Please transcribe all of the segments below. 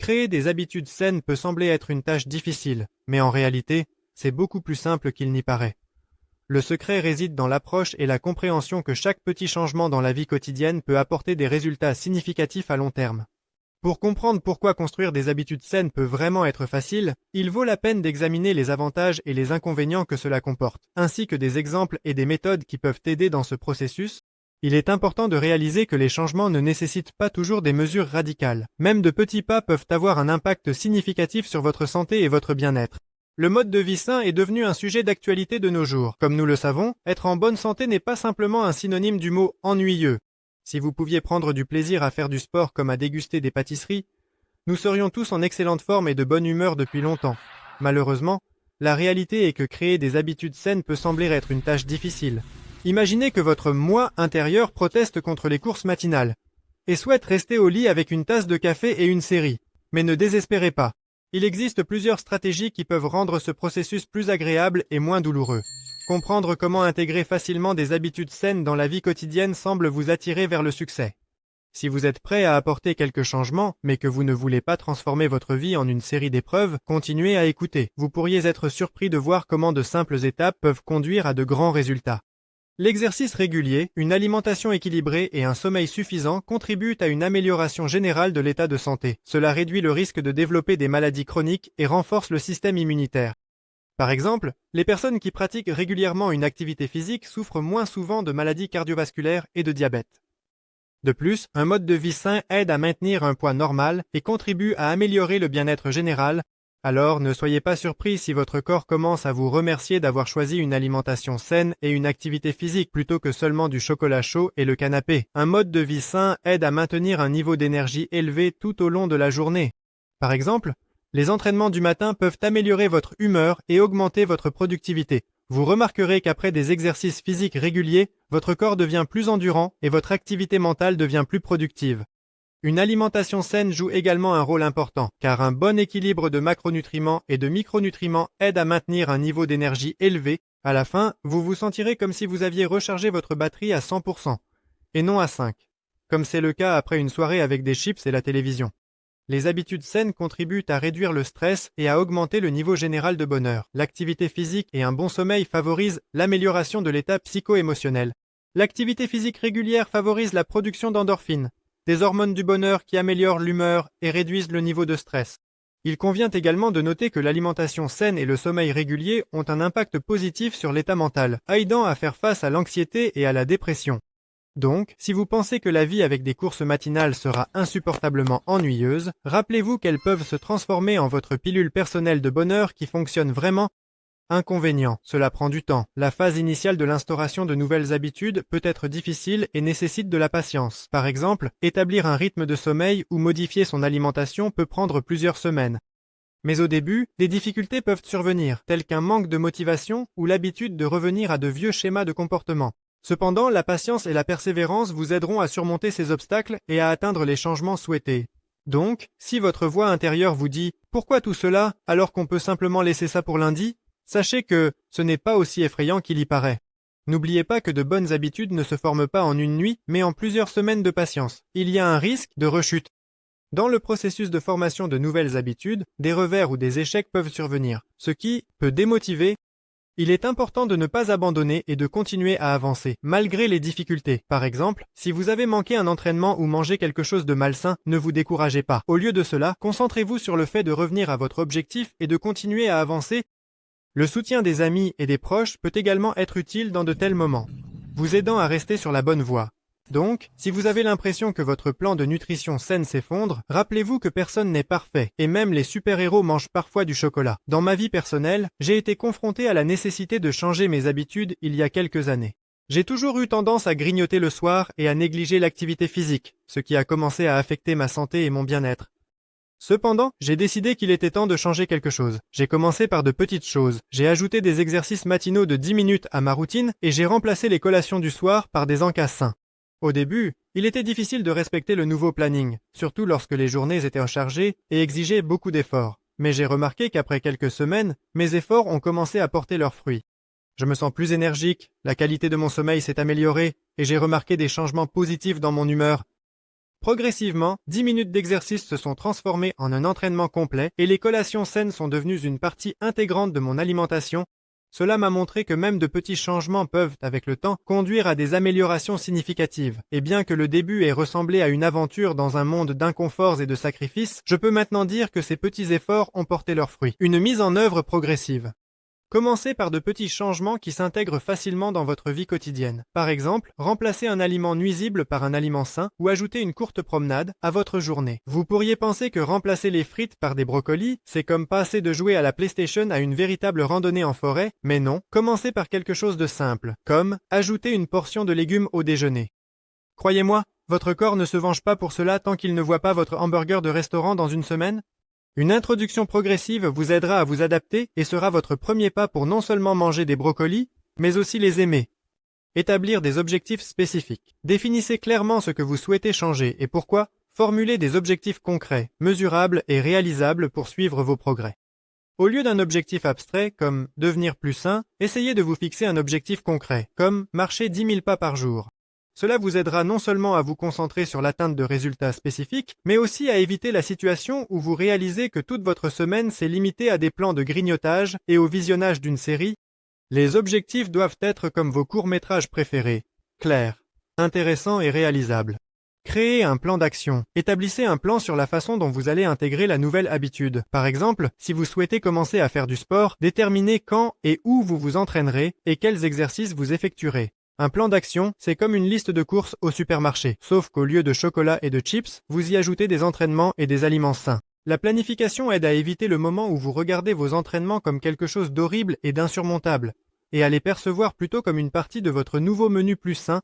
Créer des habitudes saines peut sembler être une tâche difficile, mais en réalité, c'est beaucoup plus simple qu'il n'y paraît. Le secret réside dans l'approche et la compréhension que chaque petit changement dans la vie quotidienne peut apporter des résultats significatifs à long terme. Pour comprendre pourquoi construire des habitudes saines peut vraiment être facile, il vaut la peine d'examiner les avantages et les inconvénients que cela comporte, ainsi que des exemples et des méthodes qui peuvent t'aider dans ce processus. Il est important de réaliser que les changements ne nécessitent pas toujours des mesures radicales. Même de petits pas peuvent avoir un impact significatif sur votre santé et votre bien-être. Le mode de vie sain est devenu un sujet d'actualité de nos jours. Comme nous le savons, être en bonne santé n'est pas simplement un synonyme du mot ennuyeux. Si vous pouviez prendre du plaisir à faire du sport comme à déguster des pâtisseries, nous serions tous en excellente forme et de bonne humeur depuis longtemps. Malheureusement, la réalité est que créer des habitudes saines peut sembler être une tâche difficile. Imaginez que votre moi intérieur proteste contre les courses matinales et souhaite rester au lit avec une tasse de café et une série. Mais ne désespérez pas. Il existe plusieurs stratégies qui peuvent rendre ce processus plus agréable et moins douloureux. Comprendre comment intégrer facilement des habitudes saines dans la vie quotidienne semble vous attirer vers le succès. Si vous êtes prêt à apporter quelques changements, mais que vous ne voulez pas transformer votre vie en une série d'épreuves, continuez à écouter. Vous pourriez être surpris de voir comment de simples étapes peuvent conduire à de grands résultats. L'exercice régulier, une alimentation équilibrée et un sommeil suffisant contribuent à une amélioration générale de l'état de santé. Cela réduit le risque de développer des maladies chroniques et renforce le système immunitaire. Par exemple, les personnes qui pratiquent régulièrement une activité physique souffrent moins souvent de maladies cardiovasculaires et de diabète. De plus, un mode de vie sain aide à maintenir un poids normal et contribue à améliorer le bien-être général. Alors, ne soyez pas surpris si votre corps commence à vous remercier d'avoir choisi une alimentation saine et une activité physique plutôt que seulement du chocolat chaud et le canapé. Un mode de vie sain aide à maintenir un niveau d'énergie élevé tout au long de la journée. Par exemple, les entraînements du matin peuvent améliorer votre humeur et augmenter votre productivité. Vous remarquerez qu'après des exercices physiques réguliers, votre corps devient plus endurant et votre activité mentale devient plus productive. Une alimentation saine joue également un rôle important, car un bon équilibre de macronutriments et de micronutriments aide à maintenir un niveau d'énergie élevé. À la fin, vous vous sentirez comme si vous aviez rechargé votre batterie à 100%, et non à 5%, comme c'est le cas après une soirée avec des chips et la télévision. Les habitudes saines contribuent à réduire le stress et à augmenter le niveau général de bonheur. L'activité physique et un bon sommeil favorisent l'amélioration de l'état psycho-émotionnel. L'activité physique régulière favorise la production d'endorphines, des hormones du bonheur qui améliorent l'humeur et réduisent le niveau de stress. Il convient également de noter que l'alimentation saine et le sommeil régulier ont un impact positif sur l'état mental, aidant à faire face à l'anxiété et à la dépression. Donc, si vous pensez que la vie avec des courses matinales sera insupportablement ennuyeuse, rappelez-vous qu'elles peuvent se transformer en votre pilule personnelle de bonheur qui fonctionne vraiment. Inconvénient, cela prend du temps. La phase initiale de l'instauration de nouvelles habitudes peut être difficile et nécessite de la patience. Par exemple, établir un rythme de sommeil ou modifier son alimentation peut prendre plusieurs semaines. Mais au début, des difficultés peuvent survenir, telles qu'un manque de motivation ou l'habitude de revenir à de vieux schémas de comportement. Cependant, la patience et la persévérance vous aideront à surmonter ces obstacles et à atteindre les changements souhaités. Donc, si votre voix intérieure vous dit « Pourquoi tout cela alors qu'on peut simplement laisser ça pour lundi ?», sachez que ce n'est pas aussi effrayant qu'il y paraît. N'oubliez pas que de bonnes habitudes ne se forment pas en une nuit, mais en plusieurs semaines de patience. Il y a un risque de rechute. Dans le processus de formation de nouvelles habitudes, des revers ou des échecs peuvent survenir, ce qui peut démotiver. Il est important de ne pas abandonner et de continuer à avancer, malgré les difficultés. Par exemple, si vous avez manqué un entraînement ou mangé quelque chose de malsain, ne vous découragez pas. Au lieu de cela, concentrez-vous sur le fait de revenir à votre objectif et de continuer à avancer. Le soutien des amis et des proches peut également être utile dans de tels moments, vous aidant à rester sur la bonne voie. Donc, si vous avez l'impression que votre plan de nutrition saine s'effondre, rappelez-vous que personne n'est parfait, et même les super-héros mangent parfois du chocolat. Dans ma vie personnelle, j'ai été confronté à la nécessité de changer mes habitudes il y a quelques années. J'ai toujours eu tendance à grignoter le soir et à négliger l'activité physique, ce qui a commencé à affecter ma santé et mon bien-être. Cependant, j'ai décidé qu'il était temps de changer quelque chose. J'ai commencé par de petites choses. J'ai ajouté des exercices matinaux de 10 minutes à ma routine et j'ai remplacé les collations du soir par des encas sains. Au début, il était difficile de respecter le nouveau planning, surtout lorsque les journées étaient chargées et exigeaient beaucoup d'efforts. Mais j'ai remarqué qu'après quelques semaines, mes efforts ont commencé à porter leurs fruits. Je me sens plus énergique, la qualité de mon sommeil s'est améliorée et j'ai remarqué des changements positifs dans mon humeur. Progressivement, 10 minutes d'exercice se sont transformées en un entraînement complet et les collations saines sont devenues une partie intégrante de mon alimentation. Cela m'a montré que même de petits changements peuvent, avec le temps, conduire à des améliorations significatives. Et bien que le début ait ressemblé à une aventure dans un monde d'inconforts et de sacrifices, je peux maintenant dire que ces petits efforts ont porté leurs fruits. Une mise en œuvre progressive. Commencez par de petits changements qui s'intègrent facilement dans votre vie quotidienne. Par exemple, remplacez un aliment nuisible par un aliment sain ou ajoutez une courte promenade à votre journée. Vous pourriez penser que remplacer les frites par des brocolis, c'est comme passer de jouer à la PlayStation à une véritable randonnée en forêt, mais non. Commencez par quelque chose de simple, comme ajouter une portion de légumes au déjeuner. Croyez-moi, votre corps ne se venge pas pour cela tant qu'il ne voit pas votre hamburger de restaurant dans une semaine. Une introduction progressive vous aidera à vous adapter et sera votre premier pas pour non seulement manger des brocolis, mais aussi les aimer. Établir des objectifs spécifiques. Définissez clairement ce que vous souhaitez changer et pourquoi. Formulez des objectifs concrets, mesurables et réalisables pour suivre vos progrès. Au lieu d'un objectif abstrait, comme devenir plus sain, essayez de vous fixer un objectif concret, comme marcher 10 000 pas par jour. Cela vous aidera non seulement à vous concentrer sur l'atteinte de résultats spécifiques, mais aussi à éviter la situation où vous réalisez que toute votre semaine s'est limitée à des plans de grignotage et au visionnage d'une série. Les objectifs doivent être comme vos courts-métrages préférés, clairs, intéressants et réalisables. Créez un plan d'action. Établissez un plan sur la façon dont vous allez intégrer la nouvelle habitude. Par exemple, si vous souhaitez commencer à faire du sport, déterminez quand et où vous vous entraînerez et quels exercices vous effectuerez. Un plan d'action, c'est comme une liste de courses au supermarché, sauf qu'au lieu de chocolat et de chips, vous y ajoutez des entraînements et des aliments sains. La planification aide à éviter le moment où vous regardez vos entraînements comme quelque chose d'horrible et d'insurmontable, et à les percevoir plutôt comme une partie de votre nouveau menu plus sain.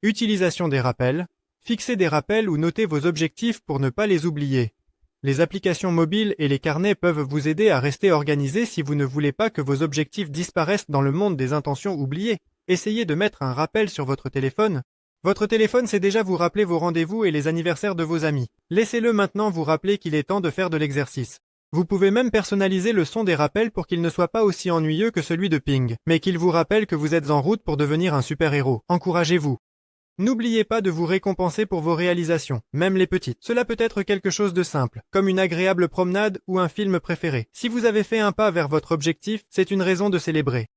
Utilisation des rappels. Fixez des rappels ou notez vos objectifs pour ne pas les oublier. Les applications mobiles et les carnets peuvent vous aider à rester organisé si vous ne voulez pas que vos objectifs disparaissent dans le monde des intentions oubliées. Essayez de mettre un rappel sur votre téléphone. Votre téléphone sait déjà vous rappeler vos rendez-vous et les anniversaires de vos amis. Laissez-le maintenant vous rappeler qu'il est temps de faire de l'exercice. Vous pouvez même personnaliser le son des rappels pour qu'il ne soit pas aussi ennuyeux que celui de Ping, mais qu'il vous rappelle que vous êtes en route pour devenir un super-héros. Encouragez-vous. N'oubliez pas de vous récompenser pour vos réalisations, même les petites. Cela peut être quelque chose de simple, comme une agréable promenade ou un film préféré. Si vous avez fait un pas vers votre objectif, c'est une raison de célébrer.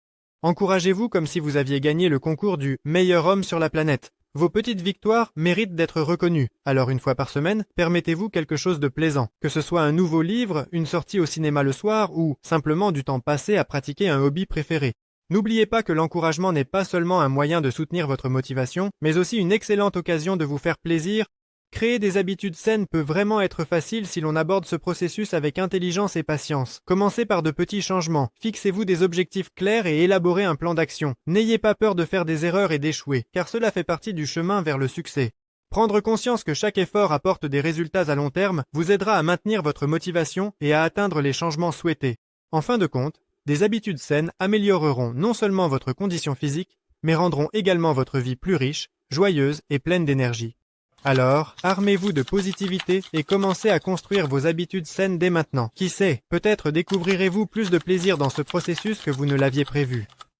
Encouragez-vous comme si vous aviez gagné le concours du meilleur homme sur la planète. Vos petites victoires méritent d'être reconnues. Alors une fois par semaine, permettez-vous quelque chose de plaisant. Que ce soit un nouveau livre, une sortie au cinéma le soir ou simplement du temps passé à pratiquer un hobby préféré. N'oubliez pas que l'encouragement n'est pas seulement un moyen de soutenir votre motivation, mais aussi une excellente occasion de vous faire plaisir. Créer des habitudes saines peut vraiment être facile si l'on aborde ce processus avec intelligence et patience. Commencez par de petits changements, fixez-vous des objectifs clairs et élaborez un plan d'action. N'ayez pas peur de faire des erreurs et d'échouer, car cela fait partie du chemin vers le succès. Prendre conscience que chaque effort apporte des résultats à long terme vous aidera à maintenir votre motivation et à atteindre les changements souhaités. En fin de compte, des habitudes saines amélioreront non seulement votre condition physique, mais rendront également votre vie plus riche, joyeuse et pleine d'énergie. Alors, armez-vous de positivité et commencez à construire vos habitudes saines dès maintenant. Qui sait, peut-être découvrirez-vous plus de plaisir dans ce processus que vous ne l'aviez prévu.